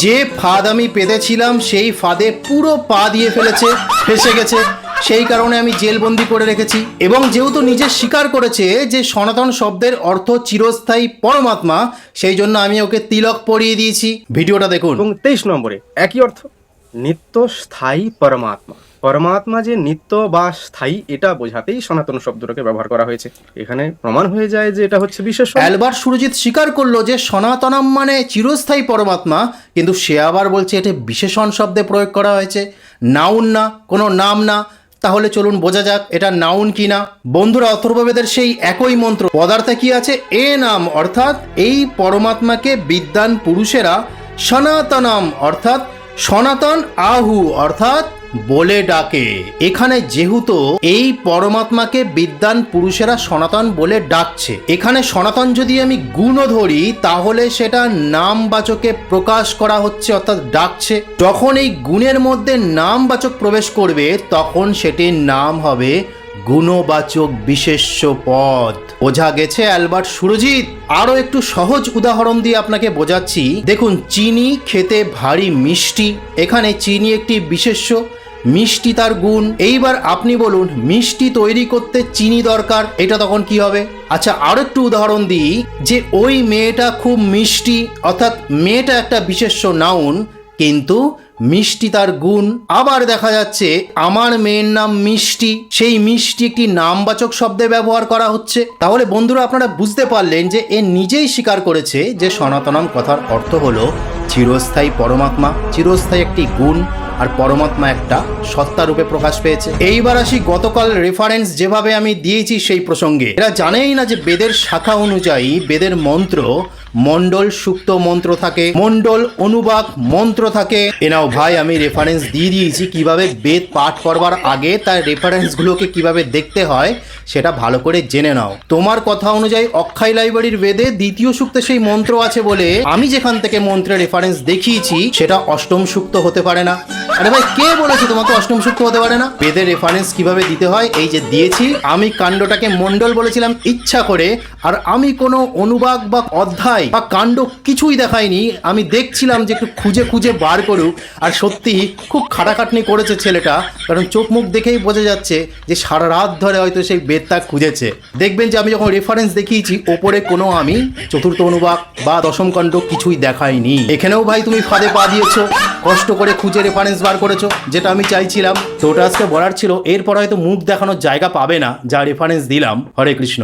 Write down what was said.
যে ফাঁদ আমি পেতেছিলাম সেই ফাঁদে পুরো পা দিয়ে ফেলেছে, ফেসে গেছে। সেই কারণে আমি জেলবন্দি করে রেখেছি। এবং যেহেতু নিজে স্বীকার করেছে যে সনাতন শব্দের অর্থ চিরস্থায়ী পরমাত্মা, সেই জন্য আমি ওকে তিলক পরিয়ে দিয়েছি। ভিডিওটা দেখুন। এবং 23 নম্বরে একই অর্থ, নিত্য স্থায়ী পরমাত্মা। পরমাত্মা যে নিত্য বা স্থায়ী এটা বোঝাতেই সনাতন শব্দটাকে ব্যবহার করা হয়েছে। এখানে প্রমাণ হয়ে যায় যে এটা হচ্ছে বিশেষণ। অ্যালবার্ট সুরজিৎ স্বীকার করলো যে সনাতনম মানে চিরস্থায়ী পরমাত্মা, কিন্তু সে আবার বলছে এটা বিশেষণ শব্দে প্রয়োগ করা হয়েছে, নাউন না, কোনো নাম না। তাহলে চলুন বোঝা যাক এটা নাউন কি না। বন্ধুরা, অথর্ববেদের সেই একই মন্ত্র পদার্থে কি আছে, এ নাম, অর্থাৎ এই পরমাত্মাকে বিদ্বান পুরুষেরা সনাতনম অর্থাৎ সনাতন আহু অর্থাৎ বলে ডাকে। এখানে যেহেতু এই পরমাত্মাকে বিদ্বান পুরুষেরা সনাতন বলে ডাকছে, এখানে সনাতন যদি আমি গুণও ধরি তাহলে সেটা নামবাচকে প্রকাশ করা হচ্ছে অর্থাৎ ডাকছে। যখন এই গুণের মধ্যে নামবাচক প্রবেশ করবে তখন সেটির নাম হবে গুণবাচক বিশেষ্য পদ। বোঝা গেছে অ্যালবার্ট সুরজিৎ? আরো একটু সহজ উদাহরণ দিয়ে আপনাকে বোঝাচ্ছি। দেখুন, চিনি খেতে ভারী মিষ্টি, এখানে চিনি একটি বিশেষ্য, মিষ্টি তার গুণ। এইবার আপনি বলুন মিষ্টি তৈরি করতে চিনি দরকার, এটা তখন কি হবে? আচ্ছা, আরো একটু উদাহরণ দিই, যে ওই মেয়েটা খুব মিষ্টি, অর্থাৎ মেয়েটা একটা বিশেষ্য নাউন, কিন্তু মিষ্টি তার গুণ। আবার দেখা যাচ্ছে আমার মেয়ের নাম মিষ্টি, সেই মিষ্টি একটি নামবাচক শব্দে ব্যবহার করা হচ্ছে। তাহলে বন্ধুরা, আপনারা বুঝতে পারলেন যে এ নিজেই স্বীকার করেছে যে সনাতনম কথার অর্থ হলো চিরস্থায়ী পরমাত্মা, চিরস্থায়ী একটি গুণ, আর পরমাত্মা একটা সত্তা রূপে প্রকাশ পেয়েছে। এইবার আসি গতকাল রেফারেন্স যেভাবে আমি দিয়েছি সেই প্রসঙ্গে। এরা জানেই না যে বেদের শাখা অনুযায়ী বেদের মন্ত্র মণ্ডল সুক্ত মন্ত্র থাকে, মণ্ডল অনুবাক মন্ত্র থাকে। এনাও ভাই, আমি রেফারেন্স দিয়ে দিয়েছি কিভাবে বেদ পাঠ করবার আগে তার রেফারেন্সগুলোকে কিভাবে দেখতে হয় সেটা ভালো করে জেনে নাও। তোমার কথা অনুযায়ী অক্ষয় লাইব্রেরির বেদে দ্বিতীয় সূক্তে সেই মন্ত্র আছে বলে আমি যেখান থেকে মন্ত্রের রেফারেন্স দেখিয়েছি সেটা অষ্টম সূক্ত হতে পারে না। আরে ভাই, কে বলেছে তোমাকে অষ্টম সূক্ত হতে পারে না? বেদের রেফারেন্স কিভাবে দিতে হয় এই যে দিয়েছি। আমি কাণ্ডটাকে মণ্ডল বলেছিলাম ইচ্ছা করে, আর আমি কোনো অনুবাদ বা অধ্যায় বা কাণ্ড কিছুই দেখাইনি। আমি দেখছিলাম যে একটু খুঁজে খুঁজে বার করুক, আর সত্যি খুব খাটাখাটনি করেছে ছেলেটা, কারণ চোখ মুখ দেখেই বোঝা যাচ্ছে যে সারা রাত ধরে হয়তো সেই বেদটা খুঁজেছে। দেখবেন যে আমি যখন রেফারেন্স দেখিয়েছি ওপরে কোনো আমি চতুর্থ অনুবাদ বা দশম কাণ্ড কিছুই দেখাইনি। এখানেও ভাই তুমি ফাঁদে পা দিয়েছো, কষ্ট করে খুঁজে রেফারেন্স বার করেছো, যেটা আমি চাইছিলাম। তো ওটা আজকে বলার ছিল। এরপর হয়তো মুখ দেখানোর জায়গা পাবে না যা রেফারেন্স দিলাম। হরে কৃষ্ণ।